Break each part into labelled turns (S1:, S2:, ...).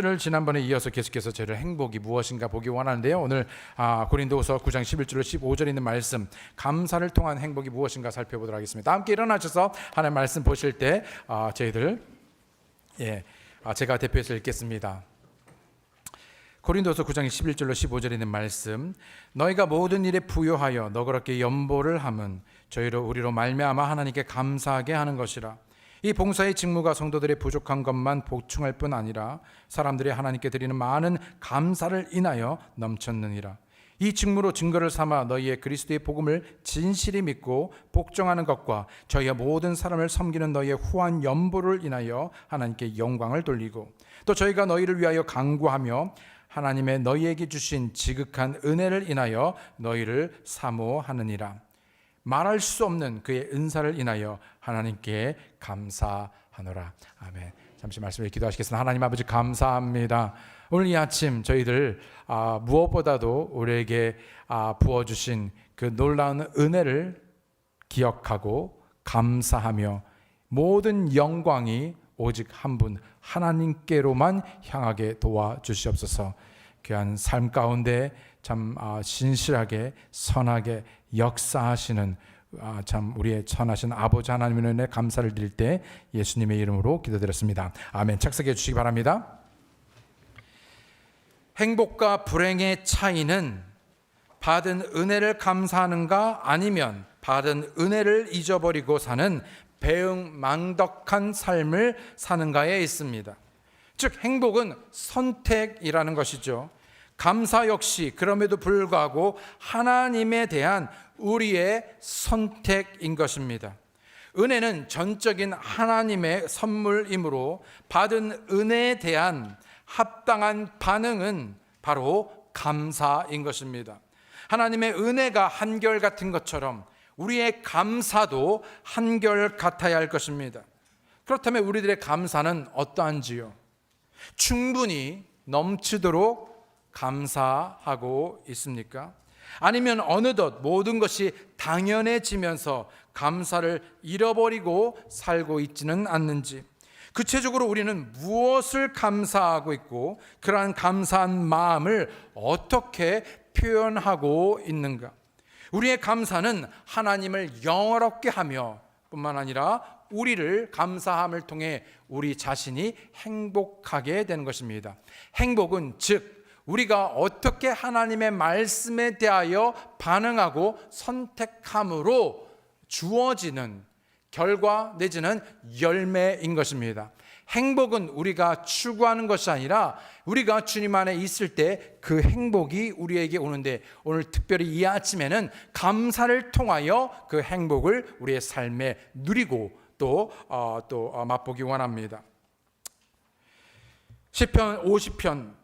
S1: 를 지난번에 이어서 계속해서 저희를 행복이 무엇인가 보기 원하는데요. 오늘 고린도후서 9장 11절로 15절에 있는 말씀, 감사를 통한 행복이 무엇인가 살펴보도록 하겠습니다. 함께 일어나셔서 하나님 말씀 보실 때 저희들 제가 대표해서 읽겠습니다. 고린도서 9장 11절로 15절에 있는 말씀, 너희가 모든 일에 부요하여 너그럽게 연보를 함은 저희로 우리로 말미암아 하나님께 감사하게 하는 것이라. 이 봉사의 직무가 성도들의 부족한 것만 보충할 뿐 아니라 사람들이 하나님께 드리는 많은 감사를 인하여 넘쳤느니라. 이 직무로 증거를 삼아 너희의 그리스도의 복음을 진실히 믿고 복종하는 것과 저희의 모든 사람을 섬기는 너희의 후한 연보를 인하여 하나님께 영광을 돌리고, 또 저희가 너희를 위하여 간구하며 하나님의 너희에게 주신 지극한 은혜를 인하여 너희를 사모하느니라. 말할 수 없는 그의 은사를 인하여 하나님께 감사하노라. 아멘. 잠시 말씀을 기도하시겠습니다. 하나님 아버지, 감사합니다. 오늘 이 아침 저희들 무엇보다도 우리에게 부어주신 그 놀라운 은혜를 기억하고 감사하며 모든 영광이 오직 한 분 하나님께로만 향하게 도와주시옵소서. 귀한 삶 가운데 참 신실하게 선하게 역사하시는 참 우리의 선하신 아버지 하나님의 은혜에 감사를 드릴 때 예수님의 이름으로 기도드렸습니다. 아멘. 착석해 주시기 바랍니다. 행복과 불행의 차이는 받은 은혜를 감사하는가 아니면 받은 은혜를 잊어버리고 사는 배응망덕한 삶을 사는가에 있습니다. 즉 행복은 선택이라는 것이죠. 감사 역시 그럼에도 불구하고 하나님에 대한 우리의 선택인 것입니다. 은혜는 전적인 하나님의 선물이므로 받은 은혜에 대한 합당한 반응은 바로 감사인 것입니다. 하나님의 은혜가 한결같은 것처럼 우리의 감사도 한결같아야 할 것입니다. 그렇다면 우리들의 감사는 어떠한지요? 충분히 넘치도록 감사하고 있습니까? 아니면 어느덧 모든 것이 당연해지면서 감사를 잃어버리고 살고 있지는 않는지, 구체적으로 우리는 무엇을 감사하고 있고 그러한 감사한 마음을 어떻게 표현하고 있는가? 우리의 감사는 하나님을 영화롭게 하며 뿐만 아니라 우리를 감사함을 통해 우리 자신이 행복하게 되는 것입니다. 행복은 즉 우리가 어떻게 하나님의 말씀에 대하여 반응하고 선택함으로 주어지는 결과 내지는 열매인 것입니다. 행복은 우리가 추구하는 것이 아니라 우리가 주님 안에 있을 때 그 행복이 우리에게 오는데, 오늘 특별히 이 아침에는 감사를 통하여 그 행복을 우리의 삶에 누리고 또 맛보기 원합니다. 시편 50편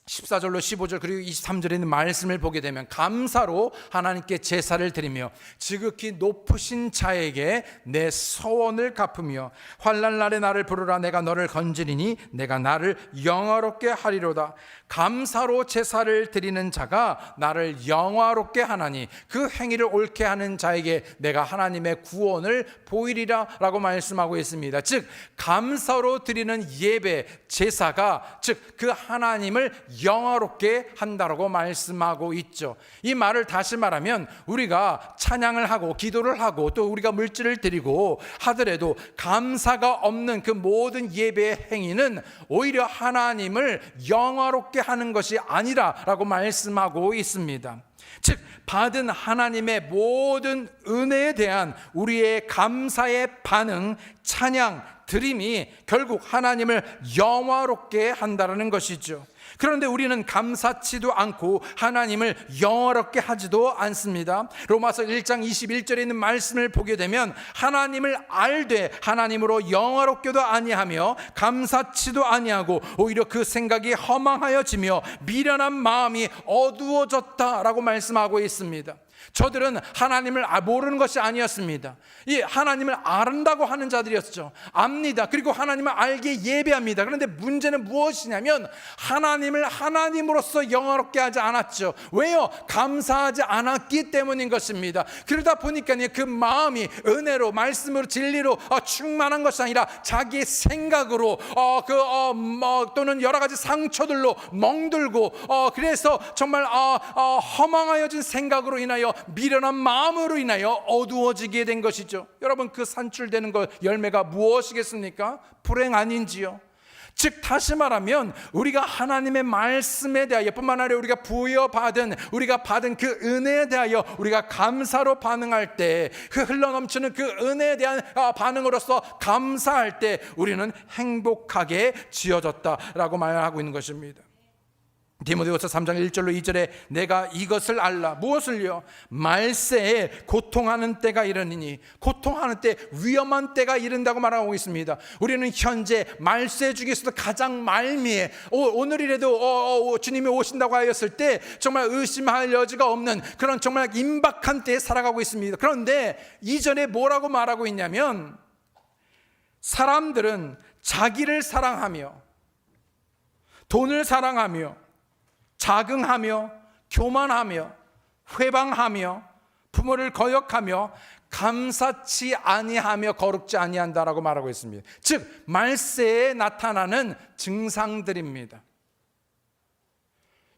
S1: 14절로 15절 그리고 23절에 있는 말씀을 보게 되면 감사로 하나님께 제사를 드리며 지극히 높으신 자에게 내 서원을 갚으며 환난 날에 나를 부르라 내가 너를 건지리니 내가 나를 영화롭게 하리로다. 감사로 제사를 드리는 자가 나를 영화롭게 하나니 그 행위를 옳게 하는 자에게 내가 하나님의 구원을 보이리라 라고 말씀하고 있습니다. 즉 감사로 드리는 예배 제사가 즉 그 하나님을 영화롭게 한다라고 말씀하고 있죠. 이 말을 다시 말하면 우리가 찬양을 하고 기도를 하고 또 우리가 물질을 드리고 하더라도 감사가 없는 그 모든 예배의 행위는 오히려 하나님을 영화롭게 하는 것이 아니라라고 말씀하고 있습니다. 즉 받은 하나님의 모든 은혜에 대한 우리의 감사의 반응, 찬양, 드림이 결국 하나님을 영화롭게 한다는 것이죠. 그런데 우리는 감사치도 않고 하나님을 영화롭게 하지도 않습니다. 로마서 1장 21절에 있는 말씀을 보게 되면 하나님을 알되 하나님으로 영화롭게도 아니하며 감사치도 아니하고 오히려 그 생각이 허망하여지며 미련한 마음이 어두워졌다라고 말씀하고 있습니다. 저들은 하나님을 모르는 것이 아니었습니다. 이 하나님을 안다고 하는 자들이었죠. 압니다. 그리고 하나님을 알게 예배합니다. 그런데 문제는 무엇이냐면 하나님을 하나님으로서 영화롭게 하지 않았죠. 왜요? 감사하지 않았기 때문인 것입니다. 그러다 보니까 그 마음이 은혜로, 말씀으로, 진리로 충만한 것이 아니라 자기의 생각으로 또는 여러 가지 상처들로 멍들고 그래서 정말 허망하여진 생각으로 인하여 미련한 마음으로 인하여 어두워지게 된 것이죠. 여러분, 그 산출되는 것 열매가 무엇이겠습니까? 불행 아닌지요? 즉 다시 말하면 우리가 하나님의 말씀에 대하여 뿐만 아니라 우리가 받은 그 은혜에 대하여 우리가 감사로 반응할 때, 그 흘러넘치는 그 은혜에 대한 반응으로서 감사할 때 우리는 행복하게 지어졌다라고 말하고 있는 것입니다. 디모데후서 3장 1절로 2절에 내가 이것을 알라. 무엇을요? 말세에 고통하는 때가 이르니니, 고통하는 때, 위험한 때가 이른다고 말하고 있습니다. 우리는 현재 말세 중에서도 가장 말미에, 오늘이라도 주님이 오신다고 하였을 때 정말 의심할 여지가 없는 그런 정말 임박한 때에 살아가고 있습니다. 그런데 이전에 뭐라고 말하고 있냐면, 사람들은 자기를 사랑하며 돈을 사랑하며 자긍하며 교만하며 회방하며 부모를 거역하며 감사치 아니하며 거룩지 아니한다라고 말하고 있습니다. 즉 말세에 나타나는 증상들입니다.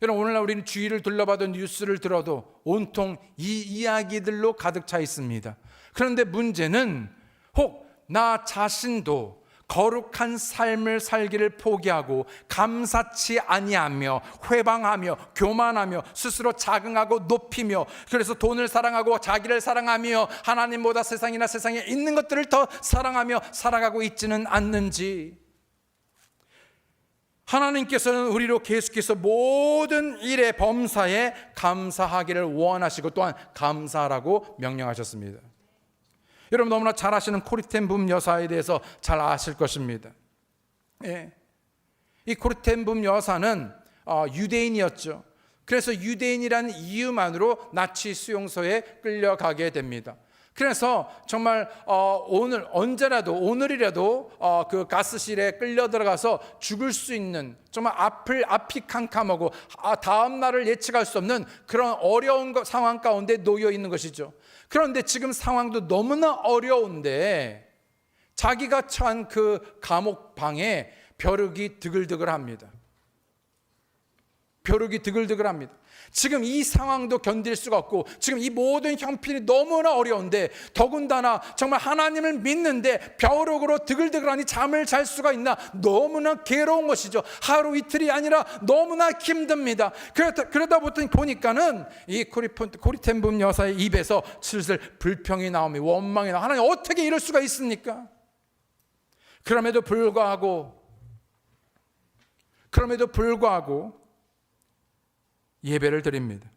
S1: 여러분, 오늘날 우리는 주위를 둘러봐도 뉴스를 들어도 온통 이 이야기들로 가득 차 있습니다. 그런데 문제는 혹 나 자신도 거룩한 삶을 살기를 포기하고 감사치 아니하며 회방하며 교만하며 스스로 자긍하고 높이며, 그래서 돈을 사랑하고 자기를 사랑하며 하나님보다 세상이나 세상에 있는 것들을 더 사랑하며 살아가고 있지는 않는지. 하나님께서는 우리로 계속해서 모든 일의 범사에 감사하기를 원하시고 또한 감사하라고 명령하셨습니다. 여러분, 너무나 잘 아시는 코리텐붐 여사에 대해서 잘 아실 것입니다. 예. 이 코리텐붐 여사는 유대인이었죠. 그래서 유대인이라는 이유만으로 나치 수용소에 끌려가게 됩니다. 그래서 정말 오늘이라도 그 가스실에 끌려 들어가서 죽을 수 있는, 정말 앞이 캄캄하고 다음 날을 예측할 수 없는 그런 어려운 상황 가운데 놓여 있는 것이죠. 그런데 지금 상황도 너무나 어려운데 자기가 처한 그 감옥 방에 벼룩이 드글드글합니다. 벼룩이 드글드글합니다. 지금 이 상황도 견딜 수가 없고 지금 이 모든 형편이 너무나 어려운데, 더군다나 정말 하나님을 믿는데 벼룩으로 드글드글하니 잠을 잘 수가 있나, 너무나 괴로운 것이죠. 하루 이틀이 아니라 너무나 힘듭니다. 그러다 보니까는 이 코리텐붐 여사의 입에서 슬슬 불평이 나오며 원망이 나오며, 하나님 어떻게 이럴 수가 있습니까? 그럼에도 불구하고 예배를 드립니다.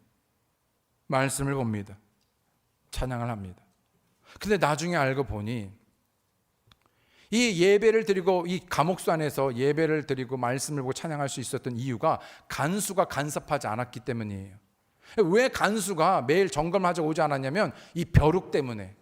S1: 말씀을 봅니다. 찬양을 합니다. 근데 나중에 알고 보니 이 예배를 드리고 이 감옥소 안에서 예배를 드리고 말씀을 보고 찬양할 수 있었던 이유가 간수가 간섭하지 않았기 때문이에요. 왜 간수가 매일 점검하자 오지 않았냐면 이 벼룩 때문에,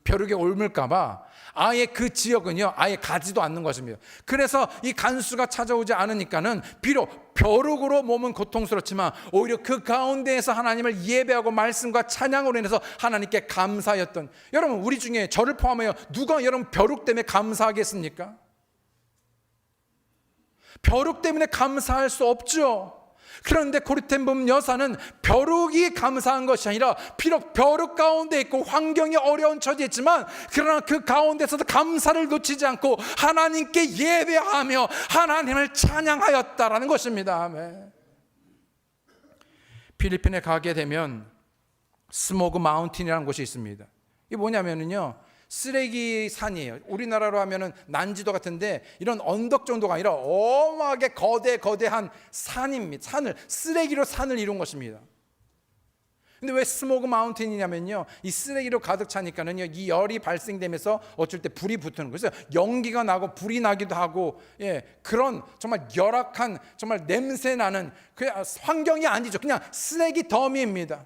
S1: 벼룩에 옮을까 봐 아예 그 지역은요 아예 가지도 않는 것입니다. 그래서 이 간수가 찾아오지 않으니까는 비록 벼룩으로 몸은 고통스럽지만 오히려 그 가운데에서 하나님을 예배하고 말씀과 찬양으로 인해서 하나님께 감사했던, 여러분 우리 중에 저를 포함하여 누가 여러분 벼룩 때문에 감사하겠습니까? 벼룩 때문에 감사할 수 없죠. 그런데 코리텐붐 여사는 벼룩이 감사한 것이 아니라 비록 벼룩 가운데 있고 환경이 어려운 처지에 있지만 그러나 그 가운데서도 감사를 놓치지 않고 하나님께 예배하며 하나님을 찬양하였다라는 것입니다. 아멘. 필리핀에 가게 되면 스모그 마운틴이라는 곳이 있습니다. 이게 뭐냐면요, 쓰레기 산이에요. 우리나라로 하면은 난지도 같은데 이런 언덕 정도가 아니라 어마하게 거대한 산입니다. 쓰레기로 산을 이룬 것입니다. 근데 왜 스모그 마운틴이냐면요, 이 쓰레기로 가득 차니까는요 이 열이 발생되면서 어쩔 때 불이 붙는 거예요. 그래서 연기가 나고 불이 나기도 하고, 그런 정말 열악한, 정말 냄새 나는 그 환경이 아니죠. 그냥 쓰레기 더미입니다.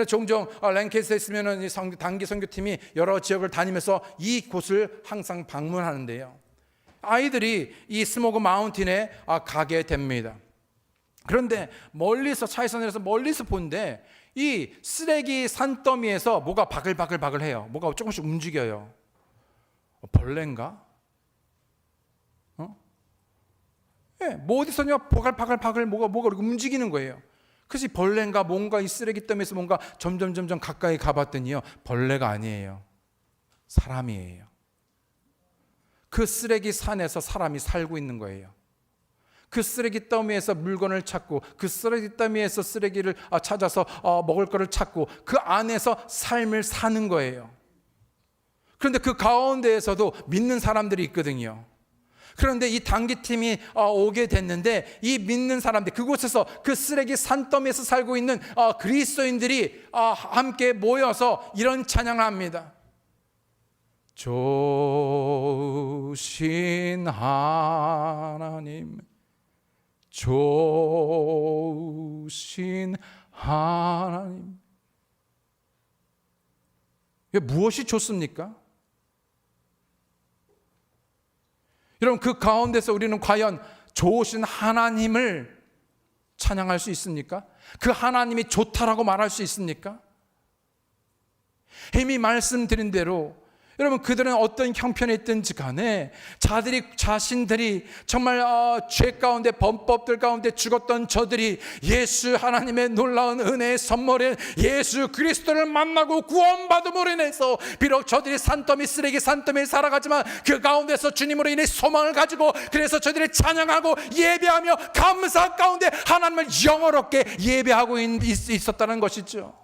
S1: 종종 랭캐스터에 있으면 단기 선교팀이 여러 지역을 다니면서 이 곳을 항상 방문하는데요, 아이들이 이 스모그 마운틴에 가게 됩니다. 그런데 멀리서, 차에서 내려서 멀리서 보는데 이 쓰레기 산더미에서 뭐가 바글바글 해요. 뭐가 조금씩 움직여요. 벌레인가? 뭐 어디서냐 바글바글 뭐가 움직이는 거예요. 그래서 벌레인가 뭔가 이 쓰레기 더미에서 뭔가 점점 가까이 가봤더니요, 벌레가 아니에요. 사람이에요. 그 쓰레기 산에서 사람이 살고 있는 거예요. 그 쓰레기 더미에서 물건을 찾고, 그 쓰레기 더미에서 쓰레기를 찾아서 먹을 거를 찾고, 그 안에서 삶을 사는 거예요. 그런데 그 가운데에서도 믿는 사람들이 있거든요. 그런데 이 단기팀이 오게 됐는데, 이 믿는 사람들, 그곳에서 그 쓰레기 산더미에서 살고 있는 그리스도인들이 함께 모여서 이런 찬양을 합니다. 좋으신 하나님, 좋으신 하나님. 무엇이 좋습니까? 여러분, 그 가운데서 우리는 과연 좋으신 하나님을 찬양할 수 있습니까? 그 하나님이 좋다라고 말할 수 있습니까? 이미 말씀드린 대로 여러분, 그들은 어떤 형편에 있든지 간에 자신들이 정말 죄 가운데, 범법들 가운데 죽었던 저들이 예수 하나님의 놀라운 은혜의 선물인 예수 그리스도를 만나고 구원받음으로 인해서 비록 저들이 쓰레기 산더미에 살아가지만 그 가운데서 주님으로 인해 소망을 가지고, 그래서 저들이 찬양하고 예배하며 감사 가운데 하나님을 영어롭게 예배하고 있었다는 것이죠.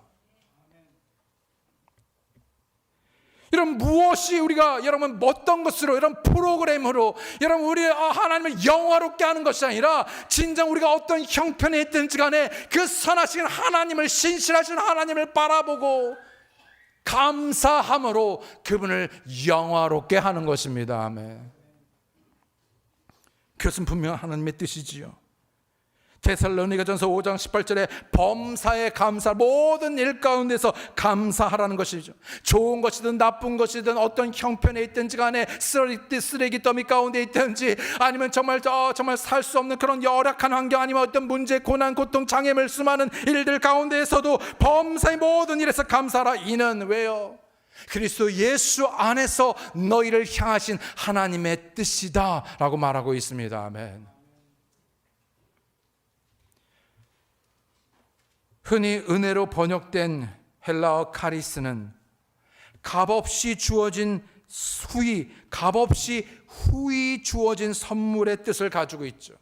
S1: 여러분, 무엇이 우리가, 여러분, 어떤 것으로, 여러분, 프로그램으로, 여러분, 우리 하나님을 영화롭게 하는 것이 아니라, 진정 우리가 어떤 형편에 있든지 간에 그 선하신 하나님을, 신실하신 하나님을 바라보고 감사함으로 그분을 영화롭게 하는 것입니다. 아멘. 그것은 분명 하나님의 뜻이지요. 데살로니가전서 5장 18절에 범사에 감사, 모든 일 가운데서 감사하라는 것이죠. 좋은 것이든 나쁜 것이든 어떤 형편에 있든지 간에, 쓰레기 더미 가운데 있든지, 아니면 정말 살 수 없는 그런 열악한 환경, 아니면 어떤 문제, 고난, 고통, 장애물, 수많은 일들 가운데에서도 범사의 모든 일에서 감사하라. 이는 왜요? 그리스도 예수 안에서 너희를 향하신 하나님의 뜻이다 라고 말하고 있습니다. 아멘. 흔히 은혜로 번역된 헬라어 카리스는 값없이 후히 주어진 선물의 뜻을 가지고 있죠.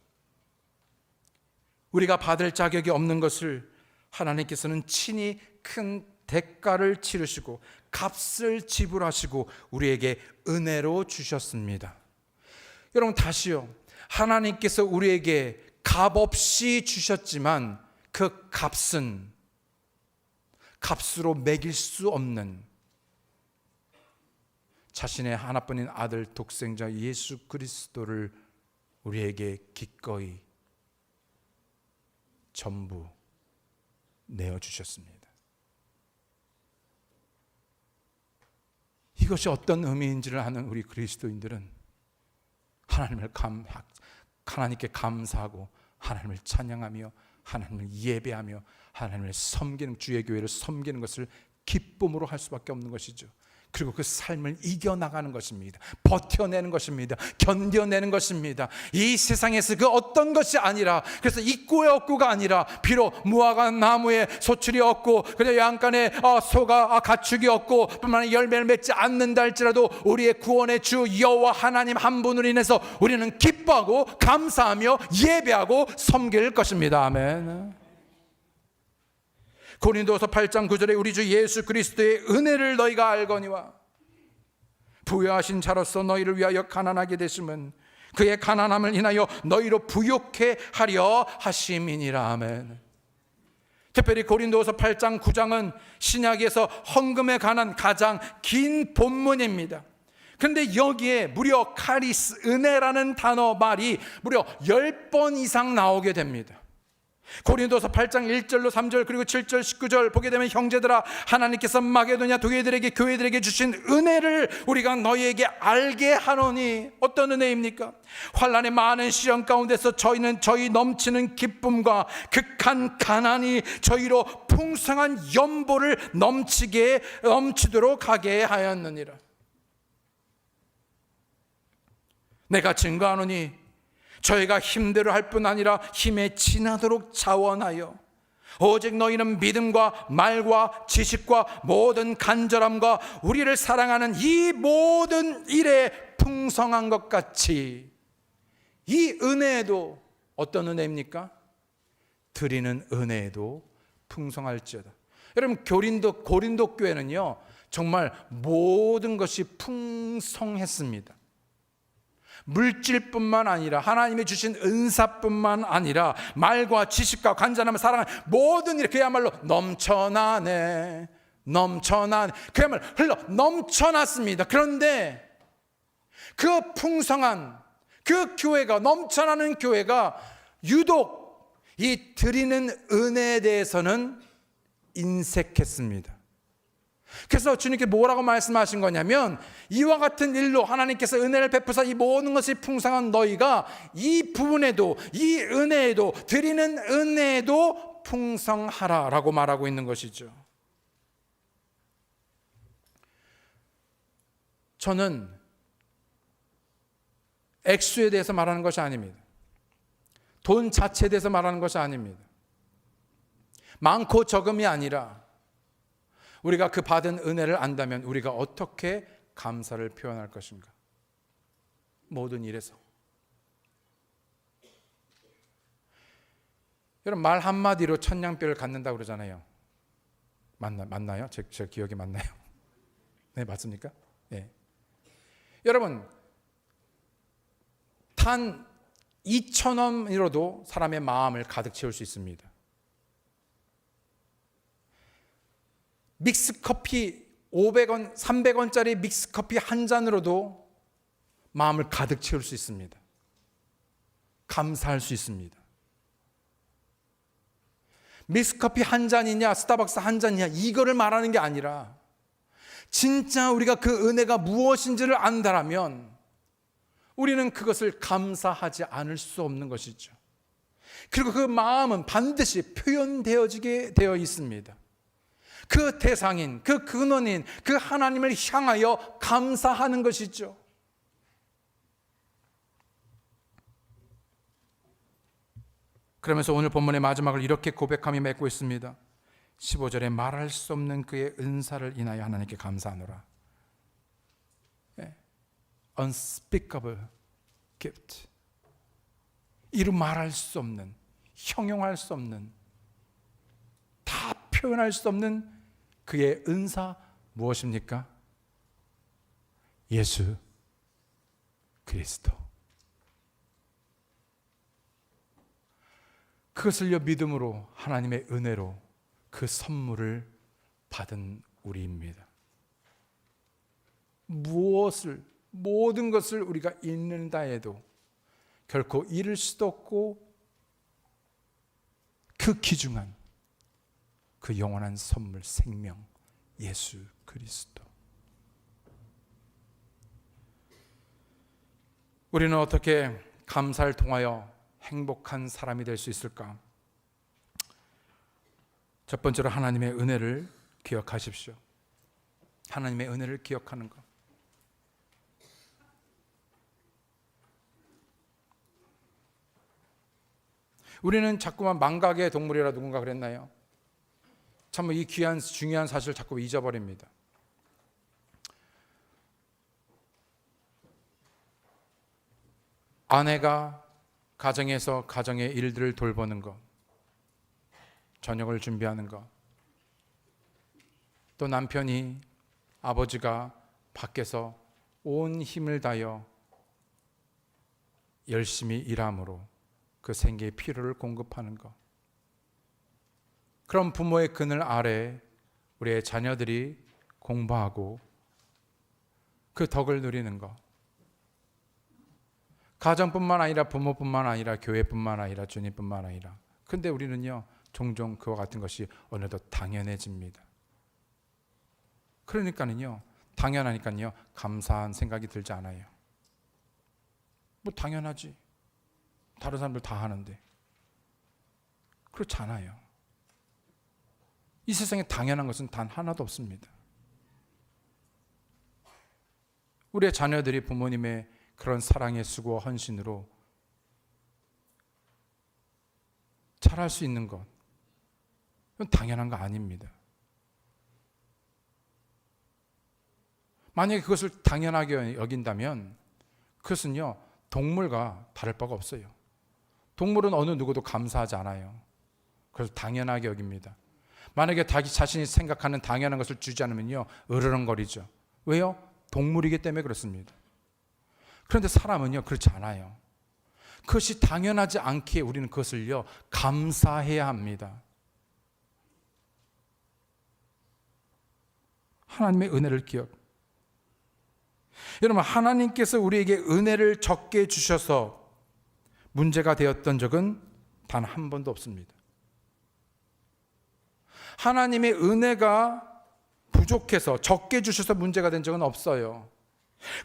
S1: 우리가 받을 자격이 없는 것을 하나님께서는 친히 큰 대가를 치르시고 값을 지불하시고 우리에게 은혜로 주셨습니다. 여러분, 다시요, 하나님께서 우리에게 값없이 주셨지만 그 값은 값으로 매길 수 없는 자신의 하나뿐인 아들 독생자 예수 그리스도를 우리에게 기꺼이 전부 내어주셨습니다. 이것이 어떤 의미인지를 아는 우리 그리스도인들은 하나님께 감사하고 하나님을 찬양하며 하나님을 예배하며 하나님을 섬기는, 주의 교회를 섬기는 것을 기쁨으로 할 수밖에 없는 것이죠. 그리고 그 삶을 이겨나가는 것입니다. 버텨내는 것입니다. 견뎌내는 것입니다. 이 세상에서 그 어떤 것이 아니라, 그래서 있고의 없고가 아니라, 비록 무화과 나무에 소출이 없고 그냥 양간에 소가 가축이 없고 뿐만 아니라 열매를 맺지 않는다 할지라도 우리의 구원의 주 여호와 하나님 한 분으로 인해서 우리는 기뻐하고 감사하며 예배하고 섬길 것입니다. 아멘. 고린도서 8장 9절에 우리 주 예수 그리스도의 은혜를 너희가 알거니와 부유하신 자로서 너희를 위하여 가난하게 되심은 그의 가난함을 인하여 너희로 부욕해 하려 하심이니라. 아멘. 특별히 고린도서 8장 9장은 신약에서 헌금에 관한 가장 긴 본문입니다. 그런데 여기에 무려 카리스, 은혜라는 단어 말이 무려 10번 이상 나오게 됩니다. 고린도서 8장 1절로 3절 그리고 7절 19절 보게 되면 형제들아 하나님께서 마게도냐 교회들에게 주신 은혜를 우리가 너희에게 알게 하노니 어떤 은혜입니까? 환난의 많은 시련 가운데서 저희는 저희 넘치는 기쁨과 극한 가난이 저희로 풍성한 연보를 넘치도록 하게 하였느니라. 내가 증거하노니 저희가 힘대로 할 뿐 아니라 힘에 지나도록 자원하여 오직 너희는 믿음과 말과 지식과 모든 간절함과 우리를 사랑하는 이 모든 일에 풍성한 것 같이 이 은혜에도 어떤 은혜입니까? 드리는 은혜에도 풍성할지어다. 여러분 고린도 교회는요 정말 모든 것이 풍성했습니다. 물질뿐만 아니라 하나님이 주신 은사뿐만 아니라 말과 지식과 간절함 사랑 모든 일 그야말로 넘쳐나네 그야말로 흘러 넘쳐났습니다. 그런데 그 풍성한 그 교회가 넘쳐나는 교회가 유독 이 드리는 은혜에 대해서는 인색했습니다. 그래서 주님께 뭐라고 말씀하신 거냐면 이와 같은 일로 하나님께서 은혜를 베푸사 이 모든 것이 풍성한 너희가 이 부분에도 이 은혜에도 드리는 은혜에도 풍성하라 라고 말하고 있는 것이죠. 저는 액수에 대해서 말하는 것이 아닙니다. 돈 자체에 대해서 말하는 것이 아닙니다. 많고 적음이 아니라 우리가 그 받은 은혜를 안다면 우리가 어떻게 감사를 표현할 것인가? 모든 일에서. 여러분 말 한마디로 천냥뼈를 갖는다고 그러잖아요. 맞나요? 제 기억이 맞나요? 네, 맞습니까? 네. 여러분 단 2,000원으로도 사람의 마음을 가득 채울 수 있습니다. 믹스커피 500원, 300원짜리 믹스커피 한 잔으로도 마음을 가득 채울 수 있습니다. 감사할 수 있습니다. 믹스커피 한 잔이냐 스타벅스 한 잔이냐 이거를 말하는 게 아니라 진짜 우리가 그 은혜가 무엇인지를 안다라면 우리는 그것을 감사하지 않을 수 없는 것이죠. 그리고 그 마음은 반드시 표현되어지게 되어 있습니다. 그 대상인, 그 근원인, 그 하나님을 향하여 감사하는 것이죠. 그러면서 오늘 본문의 마지막을 이렇게 고백함이 맺고 있습니다. 15절에 말할 수 없는 그의 은사를 인하여 하나님께 감사하노라. Unspeakable gift. 이루 말할 수 없는, 형용할 수 없는, 다 표현할 수 없는 그의 은사 무엇입니까? 예수 그리스도. 그것을요 믿음으로 하나님의 은혜로 그 선물을 받은 우리입니다. 모든 것을 우리가 잃는다 해도 결코 잃을 수도 없고 그 귀중한 그 영원한 선물 생명 예수 그리스도. 우리는 어떻게 감사를 통하여 행복한 사람이 될 수 있을까? 첫 번째로 하나님의 은혜를 기억하십시오. 하나님의 은혜를 기억하는 것. 우리는 자꾸만 망각의 동물이라 누군가 그랬나요? 참 이 귀한 중요한 사실을 자꾸 잊어버립니다. 아내가 가정에서 가정의 일들을 돌보는 것, 저녁을 준비하는 것, 또 남편이 아버지가 밖에서 온 힘을 다하여 열심히 일함으로 그 생계의 필요를 공급하는 것. 그런 부모의 그늘 아래 우리의 자녀들이 공부하고 그 덕을 누리는 것. 가정뿐만 아니라 부모뿐만 아니라 교회뿐만 아니라 주님뿐만 아니라 근데 우리는요, 종종 그와 같은 것이 어느덧 당연해집니다. 그러니까는요, 당연하니까요, 감사한 생각이 들지 않아요. 뭐 당연하지, 다른 사람들 다 하는데. 그렇지 않아요. 이 세상에 당연한 것은 단 하나도 없습니다. 우리의 자녀들이 부모님의 그런 사랑의 수고와 헌신으로 잘할 수 있는 것, 그건 당연한 거 아닙니다. 만약에 그것을 당연하게 여긴다면 그것은요, 동물과 다를 바가 없어요. 동물은 어느 누구도 감사하지 않아요. 그래서 당연하게 여깁니다. 만약에 자신이 생각하는 당연한 것을 주지 않으면요, 으르렁거리죠. 왜요? 동물이기 때문에 그렇습니다. 그런데 사람은요, 그렇지 않아요. 그것이 당연하지 않기에 우리는 그것을요, 감사해야 합니다. 하나님의 은혜를 여러분, 하나님께서 우리에게 은혜를 적게 주셔서 문제가 되었던 적은 단 한 번도 없습니다. 하나님의 은혜가 부족해서 적게 주셔서 문제가 된 적은 없어요.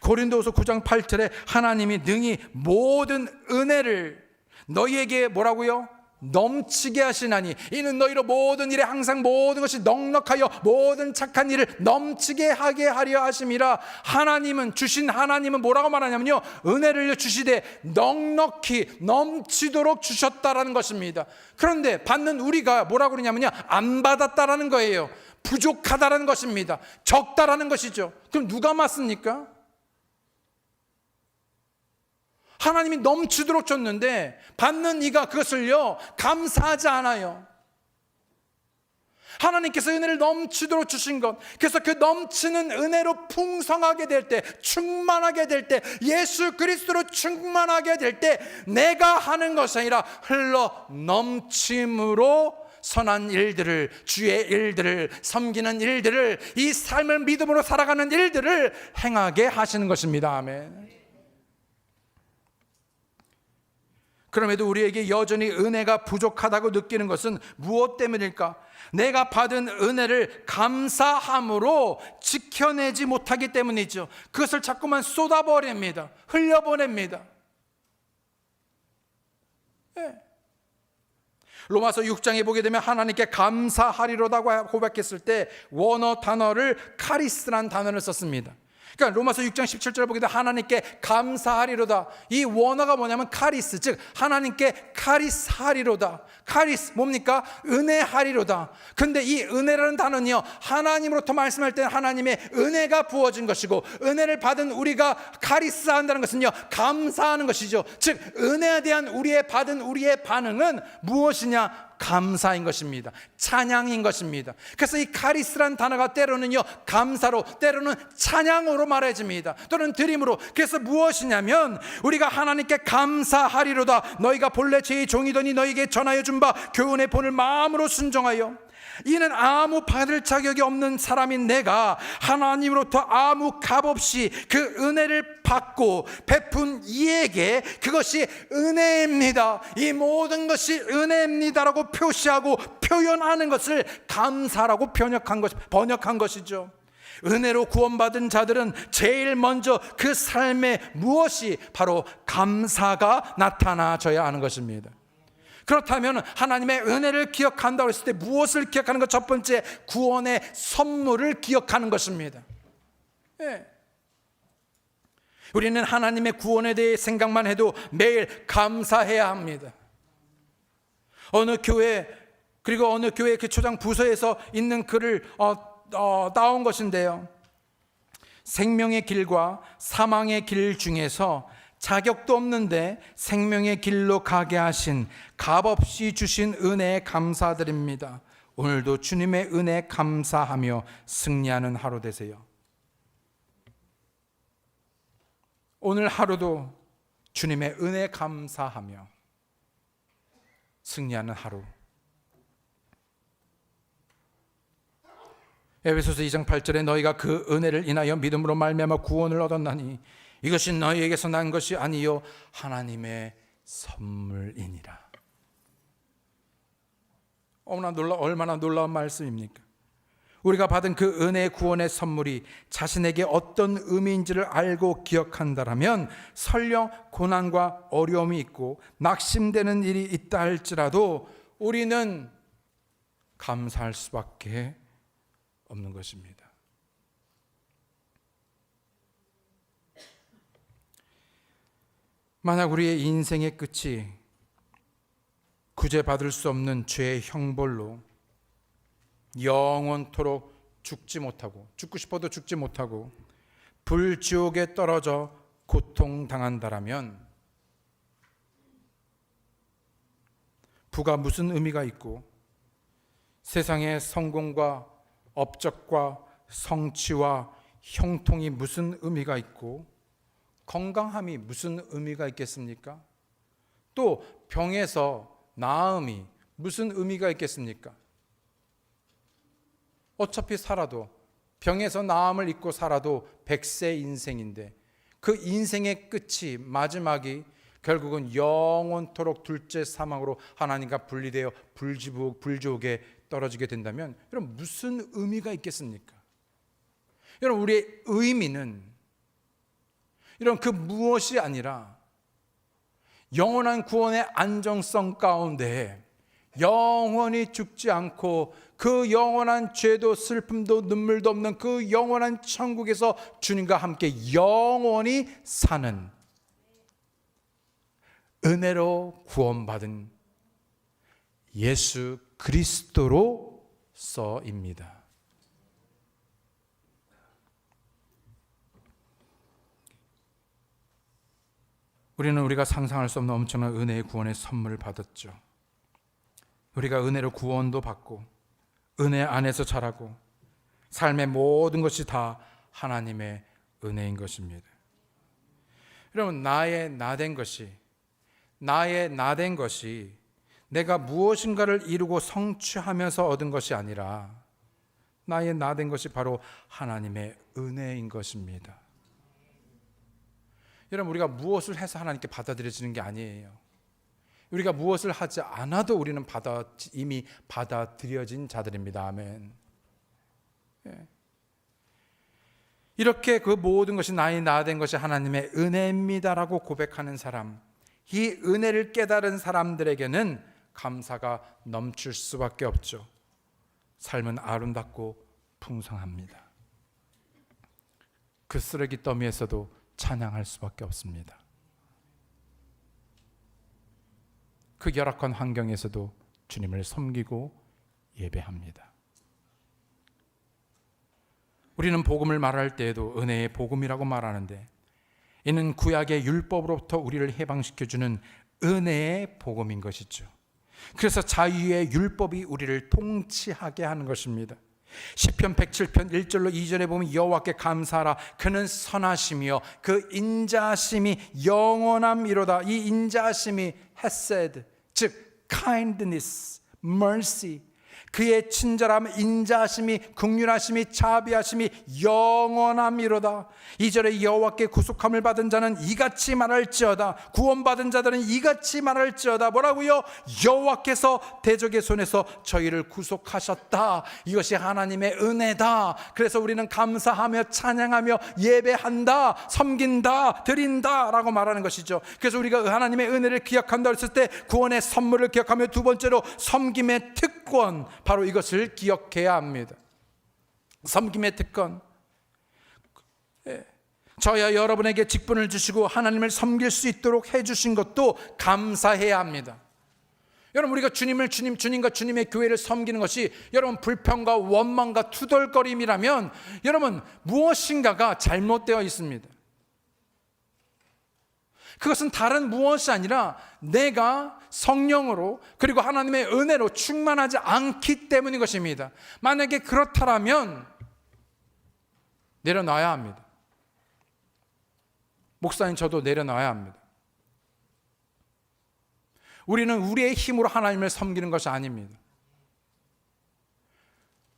S1: 고린도후서 9장 8절에 하나님이 능히 모든 은혜를 너희에게 뭐라고요? 넘치게 하시나니 이는 너희로 모든 일에 항상 모든 것이 넉넉하여 모든 착한 일을 넘치게 하게 하려 하심이라. 하나님은 뭐라고 말하냐면요, 은혜를 주시되 넉넉히 넘치도록 주셨다라는 것입니다. 그런데 받는 우리가 뭐라고 그러냐면요, 안 받았다라는 거예요. 부족하다라는 것입니다. 적다라는 것이죠. 그럼 누가 맞습니까? 하나님이 넘치도록 줬는데 받는 이가 그것을요, 감사하지 않아요. 하나님께서 은혜를 넘치도록 주신 것, 그래서 그 넘치는 은혜로 풍성하게 될 때, 충만하게 될 때, 예수 그리스도로 충만하게 될 때 내가 하는 것이 아니라 흘러 넘침으로 선한 일들을, 주의 일들을, 섬기는 일들을, 이 삶을 믿음으로 살아가는 일들을 행하게 하시는 것입니다. 아멘. 그럼에도 우리에게 여전히 은혜가 부족하다고 느끼는 것은 무엇 때문일까? 내가 받은 은혜를 감사함으로 지켜내지 못하기 때문이죠. 그것을 자꾸만 쏟아버립니다. 흘려보냅니다. 네. 로마서 6장에 보게 되면 하나님께 감사하리로다고 고백했을 때 원어 단어를 카리스라는 단어를 썼습니다. 그러니까 로마서 6장 17절을 보게 되면 하나님께 감사하리로다. 이 원어가 뭐냐면 카리스, 즉 하나님께 카리스하리로다. 카리스 뭡니까? 은혜하리로다. 근데 이 은혜라는 단어는요, 하나님으로부터 말씀할 때 하나님의 은혜가 부어진 것이고, 은혜를 받은 우리가 카리스한다는 것은요, 감사하는 것이죠. 즉 은혜에 대한 받은 우리의 반응은 무엇이냐? 감사인 것입니다. 찬양인 것입니다. 그래서 이 카리스라는 단어가 때로는요, 감사로, 때로는 찬양으로 말해집니다. 또는 드림으로. 그래서 무엇이냐면 우리가 하나님께 감사하리로다. 너희가 본래 제 종이더니 너희에게 전하여 준 바 교훈의 본을 마음으로 순종하여. 이는 아무 받을 자격이 없는 사람인 내가 하나님으로부터 아무 값없이 그 은혜를 받고 베푼 이에게 그것이 은혜입니다. 이 모든 것이 은혜입니다라고 표시하고 표현하는 것을 감사라고 번역한 것이죠. 은혜로 구원받은 자들은 제일 먼저 그 삶에 무엇이 바로 감사가 나타나져야 하는 것입니다. 그렇다면 하나님의 은혜를 기억한다고 했을 때 무엇을 기억하는 것? 첫 번째, 구원의 선물을 기억하는 것입니다. 네. 우리는 하나님의 구원에 대해 생각만 해도 매일 감사해야 합니다. 어느 교회 그 초장 부서에서 있는 글을 따온 것인데요, 생명의 길과 사망의 길 중에서 자격도 없는데 생명의 길로 가게 하신 값없이 주신 은혜에 감사드립니다. 오늘도 주님의 은혜 감사하며 승리하는 하루 되세요. 오늘 하루도 주님의 은혜 감사하며 승리하는 하루. 에베소서 2장 8절에 너희가 그 은혜를 인하여 믿음으로 말미암아 구원을 얻었나니 이것이 너희에게서 난 것이 아니요 하나님의 선물이니라. 얼마나 놀라운 말씀입니까? 우리가 받은 그 은혜의 구원의 선물이 자신에게 어떤 의미인지를 알고 기억한다라면 설령 고난과 어려움이 있고 낙심되는 일이 있다 할지라도 우리는 감사할 수밖에 없는 것입니다. 만약 우리의 인생의 끝이 구제받을 수 없는 죄의 형벌로 영원토록 죽고 싶어도 죽지 못하고 불지옥에 떨어져 고통당한다라면 부가 무슨 의미가 있고 세상의 성공과 업적과 성취와 형통이 무슨 의미가 있고 건강함이 무슨 의미가 있겠습니까? 또 병에서 나음이 무슨 의미가 있겠습니까? 어차피 살아도 병에서 나음을 입고 살아도 100세 인생인데 그 인생의 끝이 마지막이 결국은 영원토록 둘째 사망으로 하나님과 분리되어 불지옥에 떨어지게 된다면 여러분 무슨 의미가 있겠습니까? 여러분 우리의 의미는 이런 그 무엇이 아니라 영원한 구원의 안정성 가운데 영원히 죽지 않고 그 영원한 죄도 슬픔도 눈물도 없는 그 영원한 천국에서 주님과 함께 영원히 사는 은혜로 구원받은 예수 그리스도로서입니다. 우리는 우리가 상상할 수 없는 엄청난 은혜의 구원의 선물을 받았죠. 우리가 은혜로 구원도 받고 은혜 안에서 자라고 삶의 모든 것이 다 하나님의 은혜인 것입니다. 여러분 나의 나된 것이 내가 무엇인가를 이루고 성취하면서 얻은 것이 아니라 나의 나된 것이 바로 하나님의 은혜인 것입니다. 여러분 우리가 무엇을 해서 하나님께 받아들여지는 게 아니에요. 우리가 무엇을 하지 않아도 우리는 이미 받아들여진 자들입니다. 아멘. 이렇게 그 모든 것이 나의 나된 것이 하나님의 은혜입니다라고 고백하는 사람, 이 은혜를 깨달은 사람들에게는 감사가 넘칠 수밖에 없죠. 삶은 아름답고 풍성합니다. 그 쓰레기 더미에서도 찬양할 수밖에 없습니다. 그 열악한 환경에서도 주님을 섬기고 예배합니다. 우리는 복음을 말할 때에도 은혜의 복음이라고 말하는데 이는 구약의 율법으로부터 우리를 해방시켜주는 은혜의 복음인 것이죠. 그래서 자유의 율법이 우리를 통치하게 하는 것입니다. 시편 107편 1절로 2절에 보면 여호와께 감사하라 그는 선하시며 그 인자하심이 영원함이로다. 이 인자하심이 헤세드 즉 kindness, mercy 그의 친절함, 인자하심이, 긍휼하심이, 자비하심이 영원함이로다. 2절에 여호와께 구속함을 받은 자는 이같이 말할지어다. 구원받은 자들은 이같이 말할지어다. 뭐라고요? 여호와께서 대적의 손에서 저희를 구속하셨다. 이것이 하나님의 은혜다. 그래서 우리는 감사하며 찬양하며 예배한다, 섬긴다, 드린다 라고 말하는 것이죠. 그래서 우리가 하나님의 은혜를 기억한다 했을 때 구원의 선물을 기억하며 두 번째로 섬김의 특권, 바로 이것을 기억해야 합니다. 섬김의 특권. 저야 여러분에게 직분을 주시고 하나님을 섬길 수 있도록 해주신 것도 감사해야 합니다. 여러분 우리가 주님과 주님의 교회를 섬기는 것이 여러분 불평과 원망과 투덜거림이라면 여러분 무엇인가가 잘못되어 있습니다. 그것은 다른 무엇이 아니라 내가 성령으로 그리고 하나님의 은혜로 충만하지 않기 때문인 것입니다. 만약에 그렇다면 내려놔야 합니다. 목사님 저도 내려놔야 합니다. 우리는 우리의 힘으로 하나님을 섬기는 것이 아닙니다.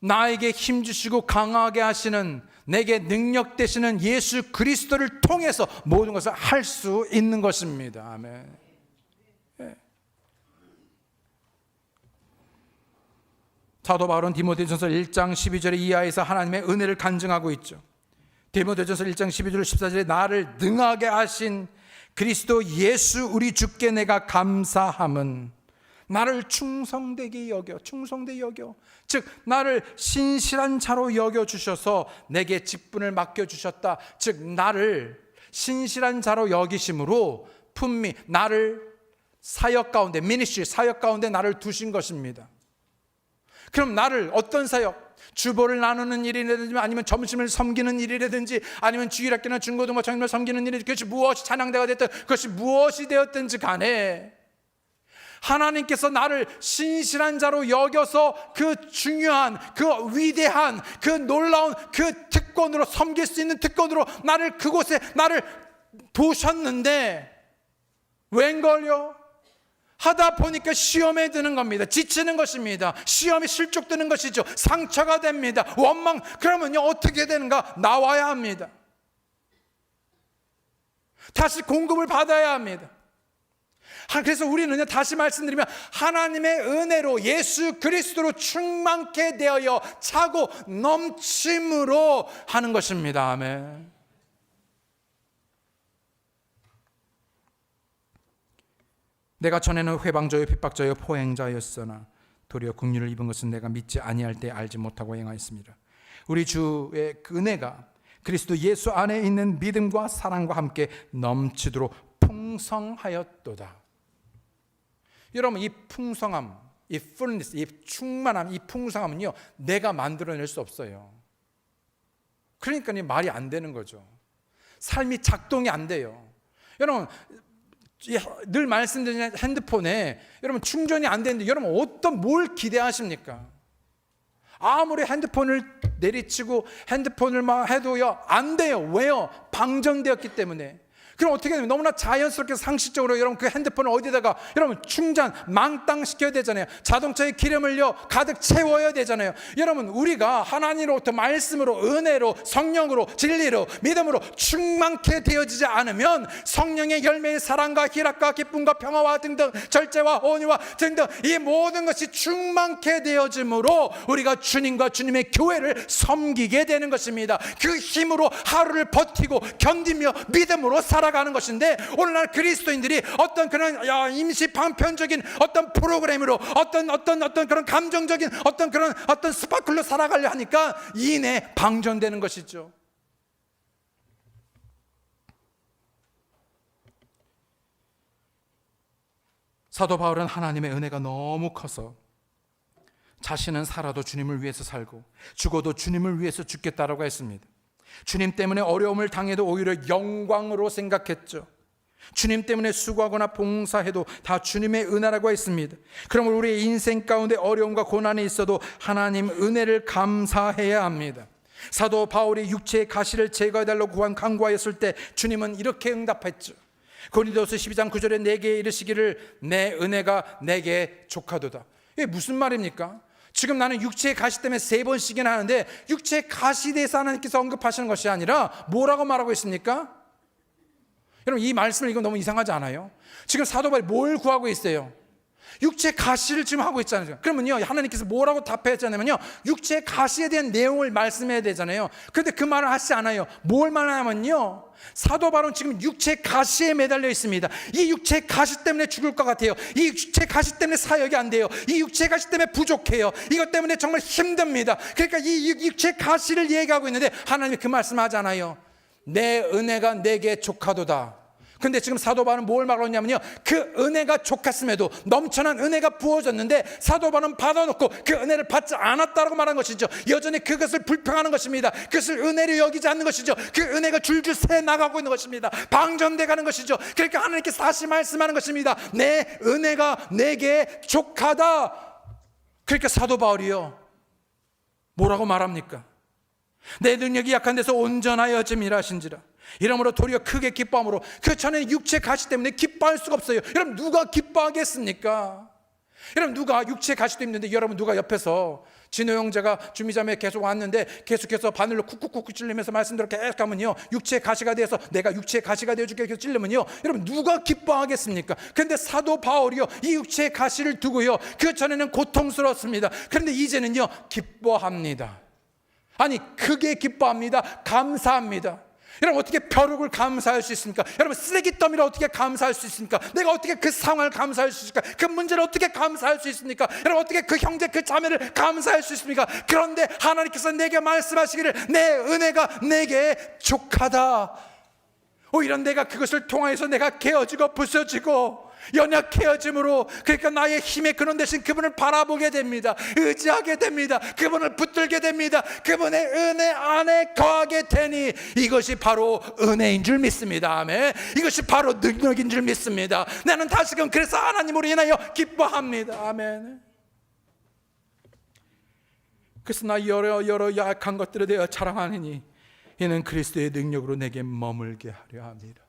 S1: 나에게 힘 주시고 강하게 하시는 내게 능력 되시는 예수 그리스도를 통해서 모든 것을 할 수 있는 것입니다. 아멘. 사도 바울은 디모데전서 1장 12절의 이하에서 하나님의 은혜를 간증하고 있죠. 디모데전서 1장 12절 14절에 나를 능하게 하신 그리스도 예수 우리 주께 내가 감사함은 나를 충성되게 여겨 즉 나를 신실한 자로 여겨주셔서 내게 직분을 맡겨주셨다. 즉 나를 신실한 자로 여기심으로 품미 나를 사역 가운데 미니스트리 사역 가운데 나를 두신 것입니다. 그럼 나를 어떤 사역, 주보를 나누는 일이라든지 아니면 점심을 섬기는 일이라든지 아니면 주일학교나 중고등부 청년을 섬기는 일이라든지 그것이 무엇이 찬양대가 됐든 그것이 무엇이 되었든지 간에 하나님께서 나를 신실한 자로 여겨서 그 중요한 그 위대한 그 놀라운 그 특권으로 섬길 수 있는 특권으로 나를 그곳에 나를 두셨는데 웬걸요? 하다 보니까 시험에 드는 겁니다. 지치는 것입니다. 시험에 실족되는 것이죠. 상처가 됩니다. 원망. 그러면요 어떻게 되는가? 나와야 합니다. 다시 공급을 받아야 합니다. 그래서 우리는 다시 말씀드리면 하나님의 은혜로 예수 그리스도로 충만케 되어야 차고 넘침으로 하는 것입니다. 아멘. 내가 전에는 회방자요 핍박자요 포행자였으나 도리어 긍휼을 입은 것은 내가 믿지 아니할 때 알지 못하고 행하였습니다. 우리 주의 그 은혜가 그리스도 예수 안에 있는 믿음과 사랑과 함께 넘치도록 풍성하였도다. 여러분 이 풍성함, 이 fullness, 이 충만함, 이 풍성함은요 내가 만들어낼 수 없어요. 그러니까 말이 안 되는 거죠. 삶이 작동이 안 돼요. 여러분 늘 말씀드리는 핸드폰에 여러분 충전이 안 되는데 여러분 뭘 기대하십니까? 아무리 핸드폰을 내리치고 핸드폰을 막 해도요 안 돼요. 왜요? 방전되었기 때문에. 그럼 어떻게 되면 너무나 자연스럽게 상식적으로 여러분 그 핸드폰을 어디다가 여러분 충전 망땅 시켜야 되잖아요. 자동차에 기름을요 가득 채워야 되잖아요. 여러분 우리가 하나님으로부터 말씀으로 은혜로 성령으로 진리로 믿음으로 충만케 되어지지 않으면 성령의 열매의 사랑과 희락과 기쁨과 평화와 등등 절제와 온유와 등등 이 모든 것이 충만케 되어짐으로 우리가 주님과 주님의 교회를 섬기게 되는 것입니다. 그 힘으로 하루를 버티고 견디며 믿음으로 살아가는 것인데 오늘날 그리스도인들이 어떤 그런 임시 방편적인 어떤 프로그램으로 어떤 그런 감정적인 어떤 스파클로 살아가려 하니까 이내 방전되는 것이죠. 사도 바울은 하나님의 은혜가 너무 커서 자신은 살아도 주님을 위해서 살고 죽어도 주님을 위해서 죽겠다라고 했습니다. 주님 때문에 어려움을 당해도 오히려 영광으로 생각했죠. 주님 때문에 수고하거나 봉사해도 다 주님의 은혜라고 했습니다. 그럼 우리의 인생 가운데 어려움과 고난이 있어도 하나님 은혜를 감사해야 합니다. 사도 바울이 육체의 가시를 제거해달라고 간구하였을 때 주님은 이렇게 응답했죠. 고린도서 12장 9절에 내게 이르시기를 내 은혜가 내게 족하도다. 이게 무슨 말입니까? 지금 나는 육체의 가시 때문에 3번씩이나 하는데 육체의 가시에 대해서 하나님께서 언급하시는 것이 아니라 뭐라고 말하고 있습니까? 여러분 이 말씀을 읽으면 너무 이상하지 않아요? 지금 사도 바울이 뭘 구하고 있어요? 육체의 가시를 지금 하고 있잖아요. 그러면요 하나님께서 뭐라고 답했잖아요? 육체의 가시에 대한 내용을 말씀해야 되잖아요. 그런데 그 말을 하시지 않아요. 뭘 말하냐면요 사도 바울은 지금 육체의 가시에 매달려 있습니다. 이 육체의 가시 때문에 죽을 것 같아요. 이 육체의 가시 때문에 사역이 안 돼요. 이 육체의 가시 때문에 부족해요. 이것 때문에 정말 힘듭니다. 그러니까 이 육체의 가시를 얘기하고 있는데 하나님이 그 말씀하잖아요. 내 은혜가 내게 족하도다. 근데 지금 사도 바울은 뭘 말하냐면요 그 은혜가 족했음에도 넘쳐난 은혜가 부어졌는데 사도 바울은 받아놓고 그 은혜를 받지 않았다고 말한 것이죠. 여전히 그것을 불평하는 것입니다. 그것을 은혜로 여기지 않는 것이죠. 그 은혜가 줄줄 새 나가고 있는 것입니다. 방전돼 가는 것이죠. 그러니까 하나님께서 다시 말씀하는 것입니다. 내 은혜가 내게 족하다. 그러니까 사도 바울이요 뭐라고 말합니까? 내 능력이 약한 데서 온전하여 짐이라신지라. 이러므로 도리어 크게 기뻐함으로 그 전에 육체 가시 때문에 기뻐할 수가 없어요. 여러분 누가 기뻐하겠습니까? 여러분, 누가 육체의 가시도 있는데 여러분 누가 옆에서 진호 형제가 주미자매 계속 왔는데 계속해서 바늘로 쿡쿡쿡 찔리면서 말씀대로 계속 하면요, 육체의 가시가 돼서 내가 육체의 가시가 되어줄게 계속 찔르면요, 여러분 누가 기뻐하겠습니까? 그런데 사도 바울이요, 이 육체의 가시를 두고요, 그 전에는 고통스러웠습니다. 그런데 이제는요 기뻐합니다. 아니, 크게 기뻐합니다. 감사합니다. 여러분, 어떻게 벼룩을 감사할 수 있습니까? 여러분, 쓰레기 더미를 어떻게 감사할 수 있습니까? 내가 어떻게 그 상황을 감사할 수 있습니까? 그 문제를 어떻게 감사할 수 있습니까? 여러분, 어떻게 그 형제 그 자매를 감사할 수 있습니까? 그런데 하나님께서 내게 말씀하시기를 내 은혜가 내게 족하다. 오히려 내가 그것을 통하여서 내가 깨어지고 부서지고 연약해짐으로, 그러니까 나의 힘의 근원 대신 그분을 바라보게 됩니다. 의지하게 됩니다. 그분을 붙들게 됩니다. 그분의 은혜 안에 거하게 되니 이것이 바로 은혜인 줄 믿습니다. 아멘. 이것이 바로 능력인 줄 믿습니다. 나는 다시금 그래서 하나님으로 인하여 기뻐합니다. 아멘. 그래서 나 여러 약한 것들에 대하여 자랑하느니 이는 그리스도의 능력으로 내게 머물게 하려 합니다.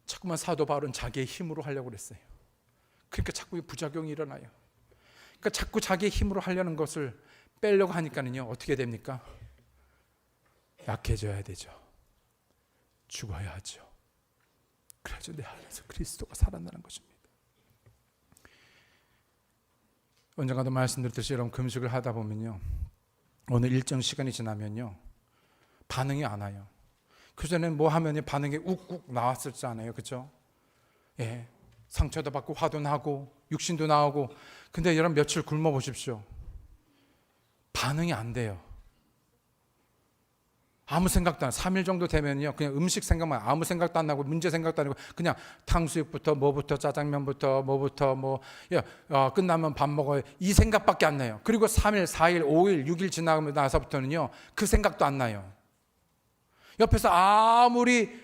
S1: 자꾸만 사도 바울은 자기의 힘으로 하려고 그랬어요. 그러니까 자꾸 부작용이 일어나요. 그러니까 자꾸 자기의 힘으로 하려는 것을 빼려고 하니까는요, 어떻게 됩니까? 약해져야 되죠. 죽어야 하죠. 그래서 내 안에서 그리스도가 살아나는 것입니다. 언젠가도 말씀드렸듯이 여러분, 금식을 하다 보면요, 어느 일정 시간이 지나면요 반응이 안 와요. 그전에는 뭐 하면 반응이 욱욱 나왔었잖아요. 그렇죠? 예, 상처도 받고 화도 나고 육신도 나오고. 근데 여러분, 며칠 굶어 보십시오. 반응이 안 돼요. 아무 생각도 안, 3일 정도 되면요 그냥 음식 생각만, 아무 생각도 안 나고 문제 생각도 안 나고 그냥 탕수육부터 뭐부터 짜장면부터 뭐부터 끝나면 밥 먹어요, 이 생각밖에 안 나요. 그리고 3일, 4일, 5일, 6일 지나고 나서부터는요 그 생각도 안 나요. 옆에서 아무리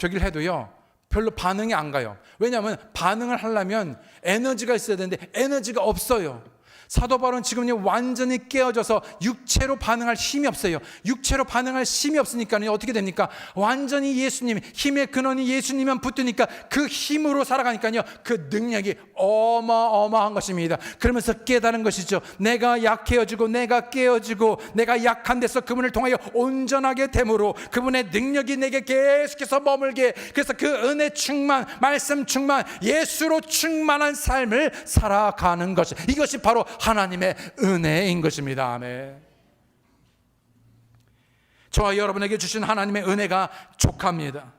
S1: 저기를 해도요 별로 반응이 안 가요. 왜냐하면 반응을 하려면 에너지가 있어야 되는데 에너지가 없어요. 사도 바울은 지금 완전히 깨어져서 육체로 반응할 힘이 없어요. 육체로 반응할 힘이 없으니까 어떻게 됩니까? 완전히 예수님, 힘의 근원이 예수님만 붙으니까 그 힘으로 살아가니까요 그 능력이 어마어마한 것입니다. 그러면서 깨달은 것이죠. 내가 약해지고 내가 깨어지고 내가 약한 데서 그분을 통하여 온전하게 됨으로 그분의 능력이 내게 계속해서 머물게, 그래서 그 은혜 충만, 말씀 충만, 예수로 충만한 삶을 살아가는 것, 이것이 바로 하나님의 은혜인 것입니다. 아멘. 저와 여러분에게 주신 하나님의 은혜가 족합니다.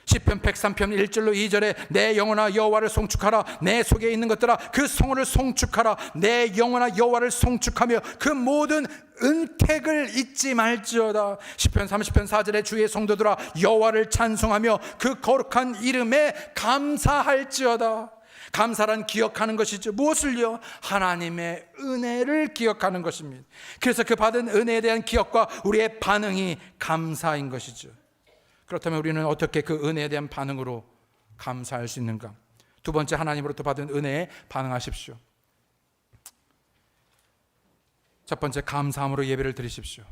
S1: 시편 103편 1절로 2절에 내 영혼아 여호와를 송축하라, 내 속에 있는 것들아 그 성호를 송축하라, 내 영혼아 여호와를 송축하며 그 모든 은택을 잊지 말지어다. 시편 30편 4절에 주의 성도들아 여호와를 찬송하며 그 거룩한 이름에 감사할지어다. 감사란 기억하는 것이죠. 무엇을요? 하나님의 은혜를 기억하는 것입니다. 그래서 그 받은 은혜에 대한 기억과 우리의 반응이 감사인 것이죠. 그렇다면 우리는 어떻게 그 은혜에 대한 반응으로 감사할 수 있는가? 두 번째, 하나님으로부터 받은 은혜에 반응하십시오. 첫 번째, 감사함으로 예배를 드리십시오.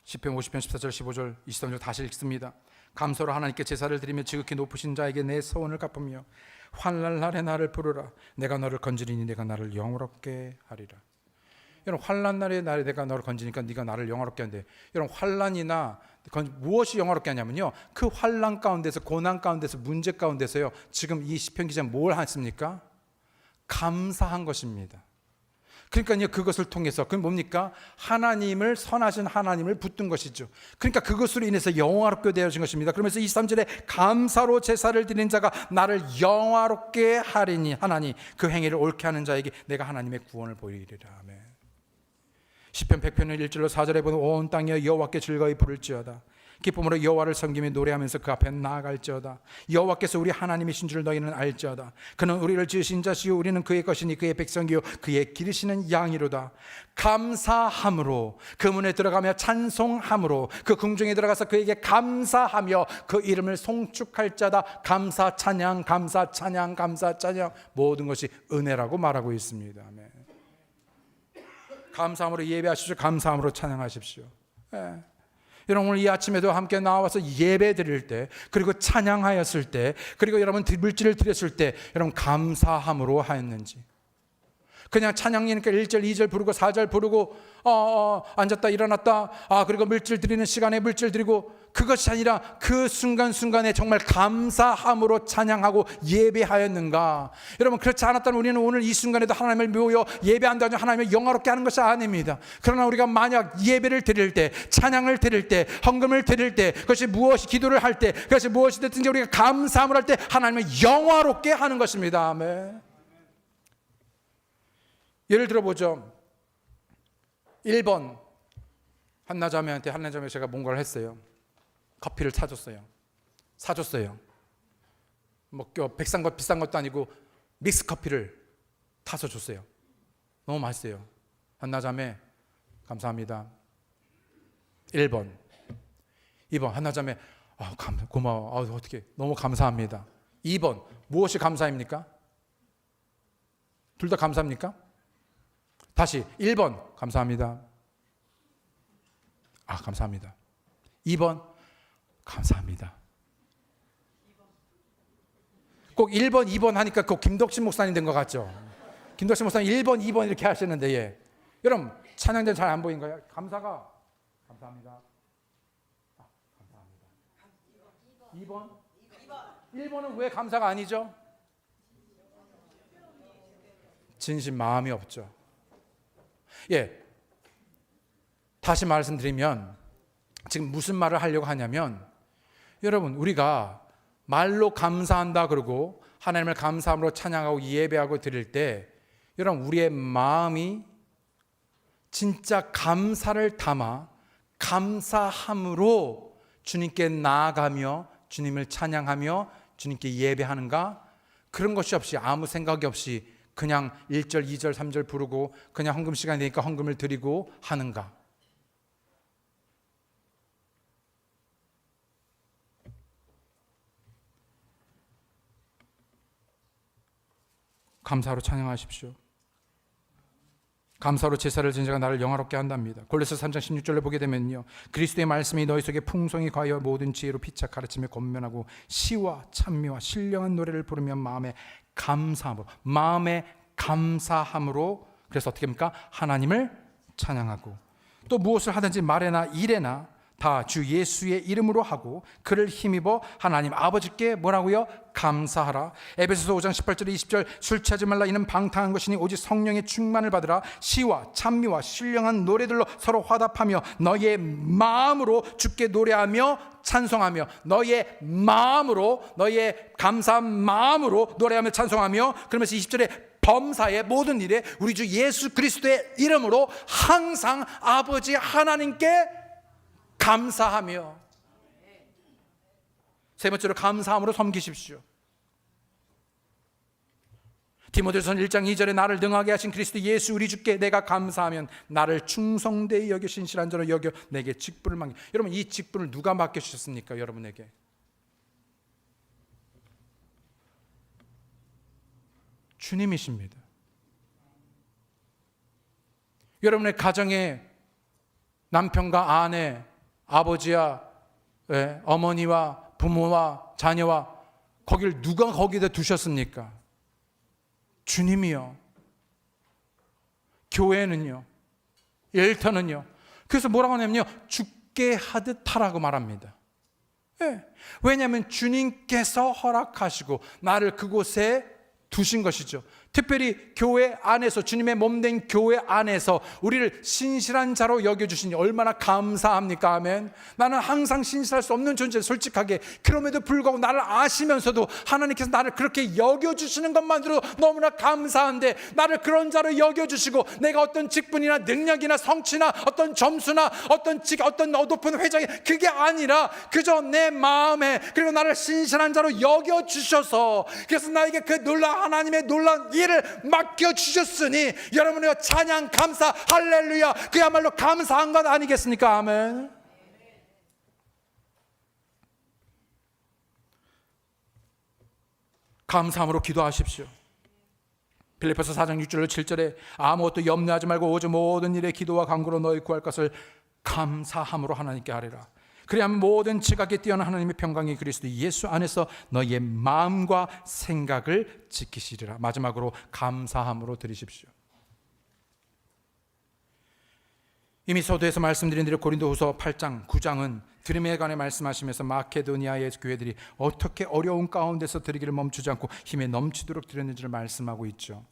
S1: 시편 50편 14절 15절 23절 다시 읽습니다. 감사로 하나님께 제사를 드리며 지극히 높으신 자에게 내 소원을 갚으며 환난 날에 나를 부르라. 내가 너를 건지리니 내가 나를 영화롭게 하리라. 여러분, 환난 날에 내가 너를 건지니까 네가 나를 영화롭게 한대. 여러분, 환난이나 무엇이 영화롭게 하냐면요, 그 환난 가운데서, 고난 가운데서, 문제 가운데서요 지금 이 시편 기자는 뭘 했습니까? 감사한 것입니다. 그러니까 그것을 통해서, 그건 뭡니까? 하나님을, 선하신 하나님을 붙든 것이죠. 그러니까 그것으로 인해서 영화롭게 되어진 것입니다. 그러면서 23절에 감사로 제사를 드리는 자가 나를 영화롭게 하리니 하나니 그 행위를 옳게 하는 자에게 내가 하나님의 구원을 보이리라. 아멘. 시편 100편 1절로 4절에 보면 온 땅이여 여호와께 즐거이 부를지어다. 기쁨으로 여호와를 섬기며 노래하면서 그 앞에 나아갈지어다. 여호와께서 우리 하나님이신 줄 너희는 알지어다. 그는 우리를 지으신 자시요 우리는 그의 것이니 그의 백성이요 그의 기르시는 양이로다. 감사함으로 그 문에 들어가며 찬송함으로 그 궁중에 들어가서 그에게 감사하며 그 이름을 송축할 자다. 감사 찬양, 감사 찬양, 감사 찬양, 모든 것이 은혜라고 말하고 있습니다. 아멘. 감사함으로 예배하십시오. 감사함으로 찬양하십시오. 네. 여러분 오늘 이 아침에도 함께 나와서 예배 드릴 때, 그리고 찬양하였을 때, 그리고 여러분 물질을 드렸을 때 여러분 감사함으로 하였는지, 그냥 찬양이니까 1절 2절 부르고 4절 부르고 앉았다 일어났다 그리고 물질 드리는 시간에 물질 드리고, 그것이 아니라 그 순간순간에 정말 감사함으로 찬양하고 예배하였는가? 여러분 그렇지 않았다면 우리는 오늘 이 순간에도 하나님을 모여 예배한다면 하나님을 영화롭게 하는 것이 아닙니다. 그러나 우리가 만약 예배를 드릴 때, 찬양을 드릴 때, 헌금을 드릴 때, 그것이 무엇이 기도를 할 때, 그것이 무엇이 됐든지 우리가 감사함을 할 때 하나님을 영화롭게 하는 것입니다. 아멘. 예를 들어보죠. 1번 한나자매한테 제가 뭔가를 했어요. 커피를 사줬어요. 뭐 비싼 것도 아니고 믹스 커피를 타서 줬어요. 너무 맛있어요. 한나자매 감사합니다. 1번. 2번 한나자매 고마워. 어떻게 너무 감사합니다. 2번 무엇이 감사입니까? 둘 다 감사합니까? 다시 1번 감사합니다. 감사합니다. 2번 감사합니다. 꼭 1번 2번 하니까 꼭 김덕신 목사님 된 것 같죠? 김덕신 목사님 1번 2번 이렇게 하셨는데 여러분 찬양대 잘 안 보이는가요? 감사합니다. 감사합니다. 2번? 1번은 왜 감사가 아니죠? 진심 마음이 없죠. 다시 말씀드리면 지금 무슨 말을 하려고 하냐면, 여러분 우리가 말로 감사한다 그러고 하나님을 감사함으로 찬양하고 예배하고 드릴 때 여러분 우리의 마음이 진짜 감사를 담아 감사함으로 주님께 나아가며 주님을 찬양하며 주님께 예배하는가? 그런 것이 없이 아무 생각이 없이 그냥 1절 2절 3절 부르고 그냥 헌금 시간이 되니까 헌금을 드리고 하는가? 감사로 찬양하십시오. 감사로 제사를 지는 자가 나를 영화롭게 한답니다. 골로새 3장 16절에 보게 되면요, 그리스도의 말씀이 너희 속에 풍성히 과하여 모든 지혜로 피차 가르치며 권면하고 시와 찬미와 신령한 노래를 부르며 마음에 감사함으로 그래서 어떻게 합니까? 하나님을 찬양하고, 또 무엇을 하든지 말에나 일에나 다 주 예수의 이름으로 하고 그를 힘입어 하나님 아버지께 뭐라고요? 감사하라. 에베소서 5장 18절 20절 술 취하지 말라 이는 방탕한 것이니 오직 성령의 충만을 받으라. 시와 찬미와 신령한 노래들로 서로 화답하며 너의 마음으로 주께 노래하며 찬송하며, 너의 마음으로, 너의 감사한 마음으로 노래하며 찬송하며, 그러면서 20절에 범사의 모든 일에 우리 주 예수 그리스도의 이름으로 항상 아버지 하나님께 감사하며. 세 번째로 감사함으로 섬기십시오. 디모데전서 1장 2절에 나를 능하게 하신 그리스도 예수 우리 주께 내가 감사하면 나를 충성되이 여겨 신실한 자로 여겨 내게 직분을 맡겨. 여러분 이 직분을 누가 맡겨주셨습니까? 여러분에게. 주님이십니다. 여러분의 가정에 남편과 아내, 아버지와 어머니와 부모와 자녀와 거기를 누가 거기다 두셨습니까? 주님이요. 교회는요. 일터는요. 그래서 뭐라고 하냐면요, 죽게 하듯 하라고 말합니다. 왜냐하면 주님께서 허락하시고 나를 그곳에 두신 것이죠. 특별히 교회 안에서, 주님의 몸된 교회 안에서 우리를 신실한 자로 여겨주시니 얼마나 감사합니까? 아멘. 나는 항상 신실할 수 없는 존재, 솔직하게. 그럼에도 불구하고 나를 아시면서도 하나님께서 나를 그렇게 여겨주시는 것만으로도 너무나 감사한데, 나를 그런 자로 여겨주시고 내가 어떤 직분이나 능력이나 성취나 어떤 점수나 어떤 높은 회장이 그게 아니라 그저 내 마음에, 그리고 나를 신실한 자로 여겨주셔서, 그래서 나에게 그 하나님의 놀라운 일을 맡겨주셨으니 여러분의 찬양, 감사, 할렐루야, 그야말로 감사한 것 아니겠습니까? 아멘. 감사함으로 기도하십시오. 빌립보서 4장 6절 7절에 아무것도 염려하지 말고 오직 모든 일에 기도와 간구로 너희 구할 것을 감사함으로 하나님께 아뢰라. 그리하면 모든 지각에 뛰어난 하나님의 평강이 그리스도 예수 안에서 너희의 마음과 생각을 지키시리라. 마지막으로 감사함으로 드리십시오. 이미 서두에서 말씀드린 대로 고린도후서 8장 9장은 드림에 관해 말씀하시면서 마케도니아의 교회들이 어떻게 어려운 가운데서 드리기를 멈추지 않고 힘에 넘치도록 드렸는지를 말씀하고 있죠.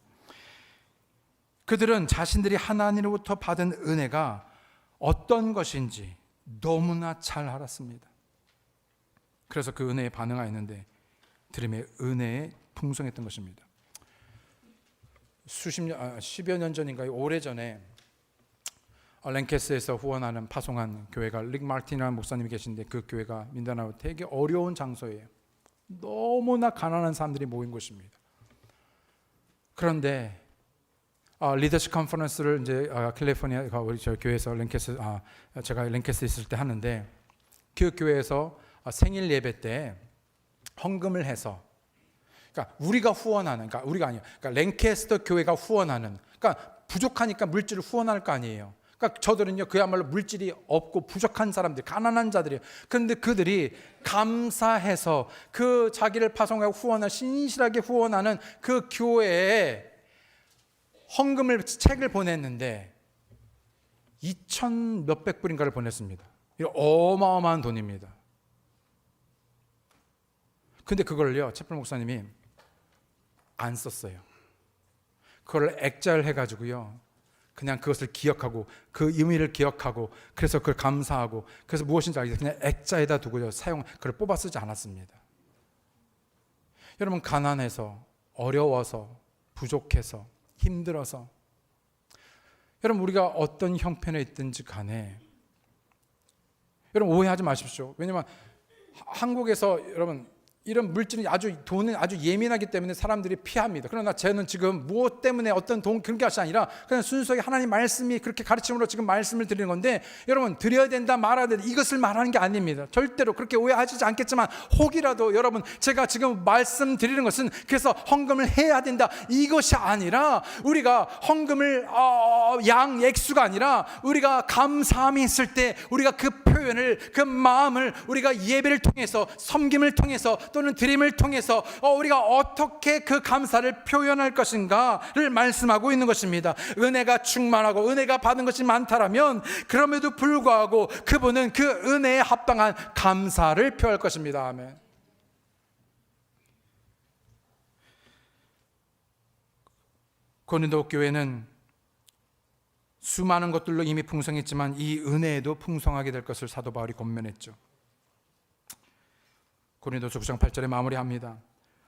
S1: 그들은 자신들이 하나님으로부터 받은 은혜가 어떤 것인지 너무나 잘 알았습니다. 그래서 그 은혜에 반응하였는데 드림의 은혜에 풍성했던 것입니다. 10여 년 전인가요? 오래전에 랭캐스에서 후원하는 파송한 교회가 릭 마틴이라는 목사님이 계신데, 그 교회가 민다나오 되게 어려운 장소예요. 너무나 가난한 사람들이 모인 곳입니다. 그런데 리더십 컨퍼런스를 이제 캘리포니아 우리 저 교회에서 랭캐스 제가 랭캐스에 있을 때 하는데, 그 교회에서 생일 예배 때 헌금을 해서, 그러니까 우리가 후원하는, 그러니까 우리가 아니에요. 그러니까 랭캐스터 교회가 후원하는, 그러니까 부족하니까 물질을 후원할 거 아니에요. 그러니까 저들은요, 그야말로 물질이 없고 부족한 사람들, 가난한 자들이에요. 그런데 그들이 감사해서 그 자기를 파송하고 후원을 신실하게 후원하는 그 교회에 헌금을 책을 보냈는데 2천 몇백 불인가를 보냈습니다. 이거 어마어마한 돈입니다. 근데 그걸요, 채플 목사님이 안 썼어요. 그걸 액자를 해가지고요, 그냥 그것을 기억하고 그 의미를 기억하고, 그래서 그걸 감사하고, 그래서 무엇인지 알겠어요. 그냥 액자에다 두고요, 그걸 뽑아 쓰지 않았습니다. 여러분, 가난해서, 어려워서, 부족해서, 힘들어서, 여러분 우리가 어떤 형편에 있든지 간에 여러분 오해하지 마십시오. 왜냐하면 한국에서 여러분 이런 물질이 돈은 아주 예민하기 때문에 사람들이 피합니다. 그러나 저는 지금 무엇 때문에 어떤 돈 그런 것이 아니라 그냥 순수하게 하나님 말씀이 그렇게 가르침으로 지금 말씀을 드리는 건데, 여러분 드려야 된다 말아야 된다 이것을 말하는 게 아닙니다. 절대로 그렇게 오해하시지 않겠지만, 혹이라도 여러분 제가 지금 말씀드리는 것은 그래서 헌금을 해야 된다 이것이 아니라, 우리가 헌금을 양 액수가 아니라 우리가 감사함이 있을 때 우리가 그 표현을, 그 마음을 우리가 예배를 통해서, 섬김을 통해서 또는 드림을 통해서 우리가 어떻게 그 감사를 표현할 것인가를 말씀하고 있는 것입니다. 은혜가 충만하고 은혜가 받은 것이 많다라면 그럼에도 불구하고 그분은 그 은혜에 합당한 감사를 표할 것입니다. 아멘. 고린도 교회는 수많은 것들로 이미 풍성했지만 이 은혜에도 풍성하게 될 것을 사도 바울이 권면했죠. 고린도서 9장 8절에 마무리합니다.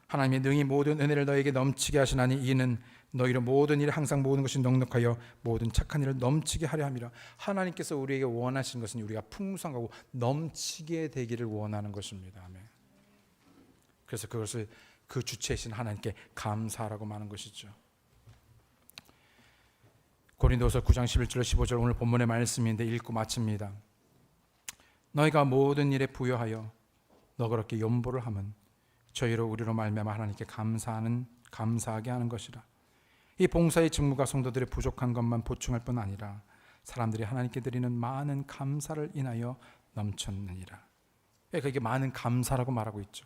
S1: 하나님이 능히 모든 은혜를 너에게 넘치게 하시나니 이는 너희로 모든 일에 항상 모든 것이 넉넉하여 모든 착한 일을 넘치게 하려 함이라. 하나님께서 우리에게 원하시는 것은 우리가 풍성하고 넘치게 되기를 원하는 것입니다. 아멘. 그래서 그것을 그 주체이신 하나님께 감사하라고 말하는 것이죠. 고린도서 9장 11절 15절 오늘 본문의 말씀인데 읽고 마칩니다. 너희가 모든 일에 부여하여 너그럽게 연보를 하면 저희로 우리로 말미암아 하나님께 감사하게 하는 것이라. 이 봉사의 직무가 성도들의 부족한 것만 보충할 뿐 아니라 사람들이 하나님께 드리는 많은 감사를 인하여 넘쳤느니라. 그게 많은 감사라고 말하고 있죠.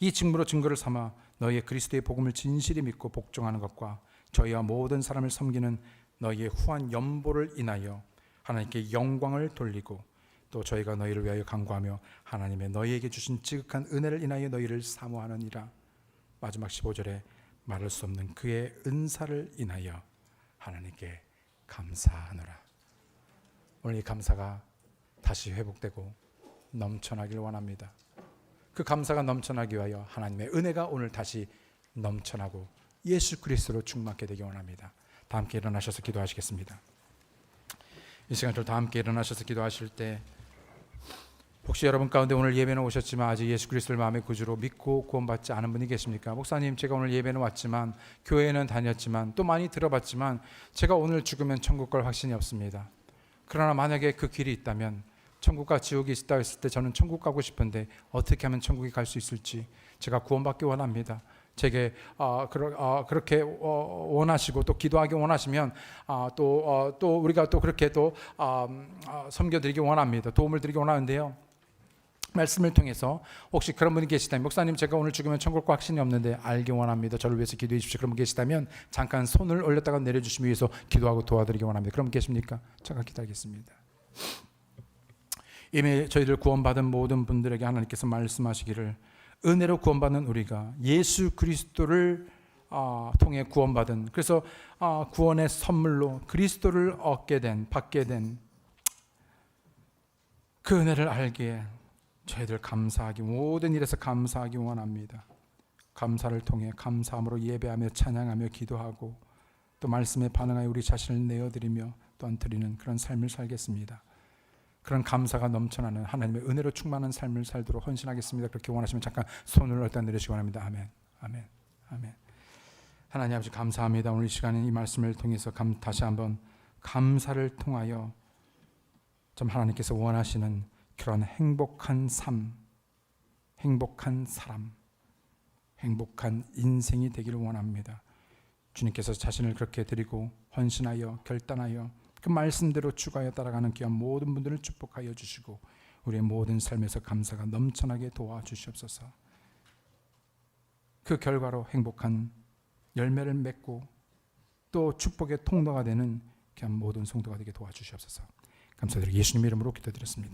S1: 이 직무로 증거를 삼아 너희의 그리스도의 복음을 진실히 믿고 복종하는 것과 저희와 모든 사람을 섬기는 너희의 후한 연보를 인하여 하나님께 영광을 돌리고, 또 저희가 너희를 위하여 간구하며 하나님의 너희에게 주신 지극한 은혜를 인하여 너희를 사모하느니라. 마지막 15절에 말할 수 없는 그의 은사를 인하여 하나님께 감사하노라. 오늘 이 감사가 다시 회복되고 넘쳐나길 원합니다. 그 감사가 넘쳐나기 위하여 하나님의 은혜가 오늘 다시 넘쳐나고 예수 그리스도로 충만케 되기 원합니다. 다 함께 일어나셔서 기도하시겠습니다. 이 시간 다 함께 일어나셔서 기도하실 때, 혹시 여러분 가운데 오늘 예배는 오셨지만 아직 예수 그리스도를 마음의 구주로 믿고 구원받지 않은 분이 계십니까? 목사님, 제가 오늘 예배는 왔지만, 교회는 다녔지만, 또 많이 들어봤지만 제가 오늘 죽으면 천국 갈 확신이 없습니다. 그러나 만약에 그 길이 있다면, 천국과 지옥이 있다 했을 때 저는 천국 가고 싶은데 어떻게 하면 천국에 갈 수 있을지 제가 구원받기 원합니다. 제게 그렇게 원하시고 또 기도하기 원하시면 또 우리가 또 그렇게 또 섬겨드리기 원합니다. 도움을 드리기 원하는데요. 말씀을 통해서 혹시 그런 분이 계시다면, 목사님 제가 오늘 죽으면 천국 갈 확신이 없는데 알기 원합니다. 저를 위해서 기도해 주십시오. 그런 분 계시다면 잠깐 손을 올렸다가 내려주시기 위해서 기도하고 도와드리기 원합니다. 그런 분 계십니까? 잠깐 기다리겠습니다. 이미 저희들 구원받은 모든 분들에게 하나님께서 말씀하시기를, 은혜로 구원받는 우리가 예수 그리스도를 통해 구원받은, 그래서 구원의 선물로 그리스도를 받게 된 그 은혜를 알기에 저희들 감사하기, 모든 일에서 감사하기 원합니다. 감사를 통해 감사함으로 예배하며 찬양하며 기도하고 또 말씀에 반응하여 우리 자신을 내어드리며 또한 드리는 그런 삶을 살겠습니다. 그런 감사가 넘쳐나는 하나님의 은혜로 충만한 삶을 살도록 헌신하겠습니다. 그렇게 원하시면 잠깐 손을 얼단 내리시기 원합니다. 아멘, 아멘, 아멘. 하나님 아버지 감사합니다. 오늘 이 시간에 이 말씀을 통해서 다시 한번 감사를 통하여 좀 하나님께서 원하시는 그런 행복한 삶, 행복한 사람, 행복한 인생이 되기를 원합니다. 주님께서 자신을 그렇게 드리고 헌신하여 결단하여 그 말씀대로 추가하여 따라가는 귀한 모든 분들을 축복하여 주시고 우리의 모든 삶에서 감사가 넘쳐나게 도와주시옵소서. 그 결과로 행복한 열매를 맺고 또 축복의 통로가 되는 귀한 모든 성도가 되게 도와주시옵소서. 감사드리고 예수님 이름으로 기도드렸습니다.